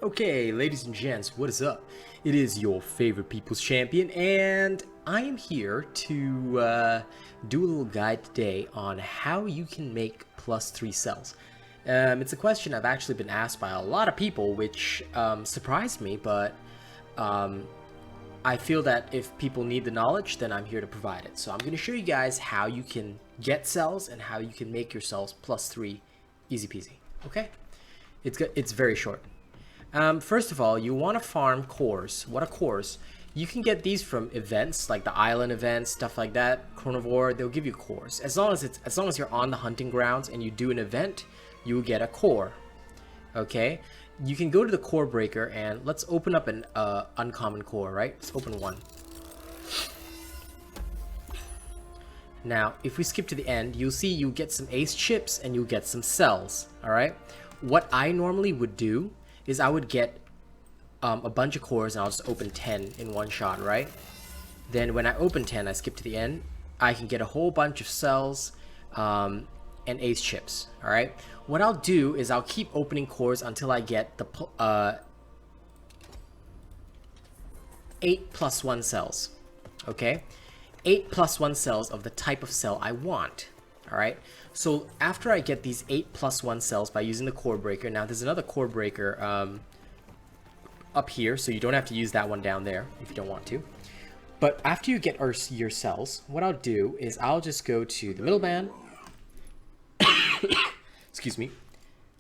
Okay, ladies and gents, what is up? It is your favorite people's champion, and I am here to do a little guide today on how you can make +3 cells. It's a question I've actually been asked by a lot of people, which surprised me, but I feel that if people need the knowledge, then I'm here to provide it. So I'm going to show you guys how you can get cells and how you can make your cells +3 easy peasy. Okay? It's very short. First of all, you want to farm cores. What are cores? You can get these from events like the island events, stuff like that. Carnivore, they'll give you cores. As long as you're on the hunting grounds and you do an event, you will get a core. Okay? You can go to the core breaker and let's open up an uncommon core, right? Let's open one. Now, if we skip to the end, you'll see you get some ace chips and you'll get some cells. All right? What I normally would do is I would get a bunch of cores and I'll just open 10 in one shot, right? Then when I open 10, I skip to the end, I can get a whole bunch of cells and ace chips, all right? What I'll do is I'll keep opening cores until I get the 8+1 cells, okay? 8+1 cells of the type of cell I want, all right? So after I get these 8+1 cells by using the core breaker, now there's another core breaker up here, so you don't have to use that one down there if you don't want to. But after you get your cells, what I'll do is I'll just go to the middleman. Excuse me.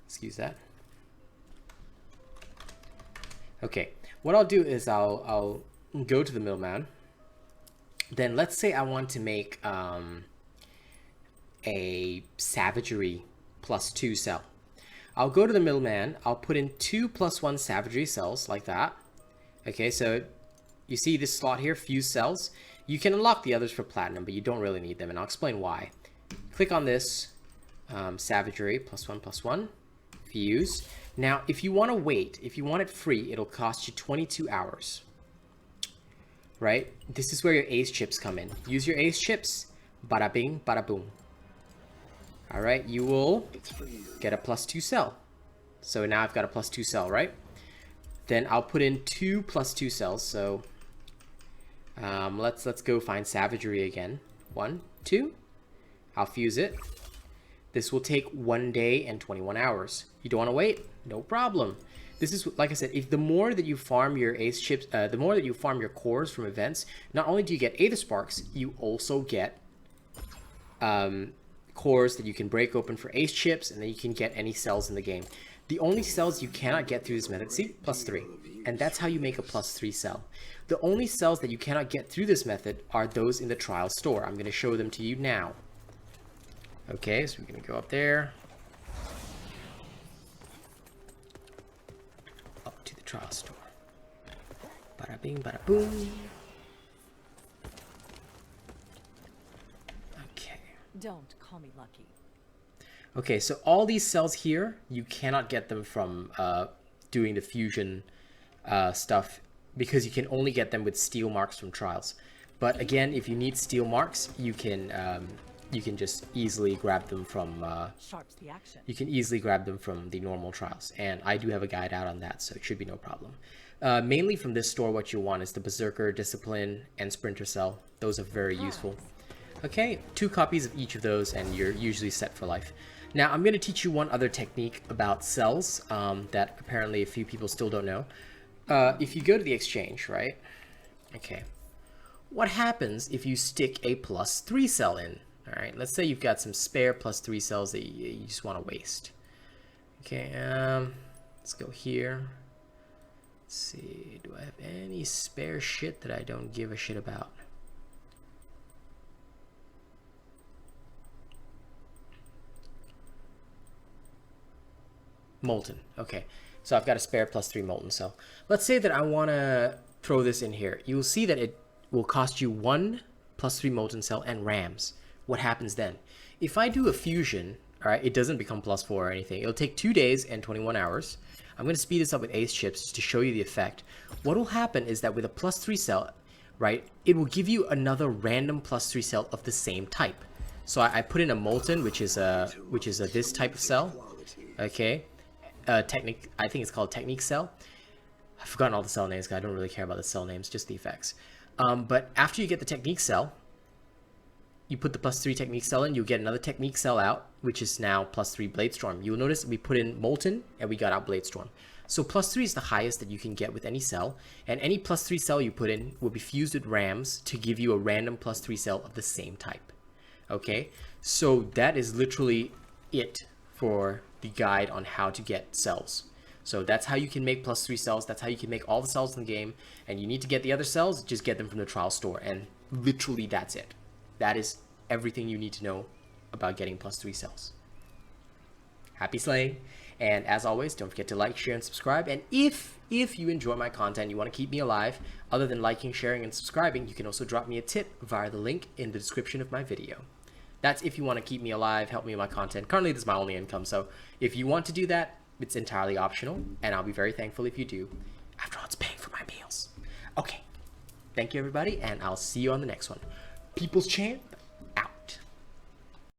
Excuse that. Okay, what I'll do is I'll go to the middleman. Then let's say I want to make a savagery +2 cell. I'll go to the middleman, I'll put in 2+1 savagery cells like that. Okay, so you see this slot here, fuse cells. You can unlock the others for platinum, but you don't really need them, and I'll explain why. Click on this savagery +1+1 fuse. Now, if you want to wait, if you want it free, it'll cost you 22 hours. Right? This is where your ace chips come in. Use your ace chips, bada bing, bada boom. Alright, you will get a +2 cell. So now I've got a +2 cell, right? Then I'll put in 2 +2 cells. So let's go find savagery again. 1, 2. I'll fuse it. This will take 1 day and 21 hours. You don't want to wait? No problem. This is, like I said, if the more that you farm your ace chips, the more that you farm your cores from events, not only do you get Aether Sparks, you also get cores that you can break open for ace chips, and then you can get any cells in the game. The only cells you cannot get through this method, see, +3, and that's how you make a +3 cell. The only cells that you cannot get through this method are those in the trial store. I'm going to show them to you now. Okay, so we're going to go up there. Up to the trial store. Bada bing, bada boom. Okay. Don't call me lucky. Okay, so all these cells here, you cannot get them from doing the fusion stuff because you can only get them with steel marks from trials. But again, if you need steel marks, you can just easily grab them from Sharps the action. you can easily grab them from the normal trials, and I do have a guide out on that, so it should be no problem. Mainly from this store, what you want is the Berserker, Discipline, and Sprinter cell. Those are very useful. Okay, 2 copies of each of those, and you're usually set for life. Now, I'm going to teach you one other technique about cells that apparently a few people still don't know. If you go to the exchange, right? Okay. What happens if you stick a +3 cell in? All right, let's say you've got some spare +3 cells that you just want to waste. Okay, let's go here. Let's see, do I have any spare shit that I don't give a shit about? Molten. Okay, so I've got a spare +3 molten cell. Let's say that I want to throw this in here. You'll see that it will cost you 1 +3 molten cell and rams. What happens then? If I do a fusion, all right, it doesn't become +4 or anything. It'll take 2 days and 21 hours. I'm going to speed this up with ace chips just to show you the effect. What will happen is that with a +3 cell, right, it will give you another random +3 cell of the same type. So I put in a molten, which is a this type of cell, okay, technique. I think it's called technique cell. I've forgotten all the cell names because I don't really care about the cell names, just the effects. But after you get the technique cell, you put the +3 technique cell in, you get another technique cell out, which is now +3 Bladestorm. You'll notice we put in Molten and we got out Bladestorm. So +3 is the highest that you can get with any cell, and any +3 cell you put in will be fused with Rams to give you a random +3 cell of the same type. Okay, so that is literally it for the guide on how to get cells. So that's how you can make +3 cells. That's how you can make all the cells in the game. And you need to get the other cells, just get them from the trial store. And literally that's it. That is everything you need to know about getting +3 cells. Happy slaying. And as always, don't forget to like, share, and subscribe. And if you enjoy my content, you want to keep me alive, other than liking, sharing, and subscribing, you can also drop me a tip via the link in the description of my video. That's if you want to keep me alive, help me with my content. Currently, this is my only income. So if you want to do that, it's entirely optional, and I'll be very thankful if you do. After all, it's paying for my meals. Okay, thank you everybody, and I'll see you on the next one. People's Champ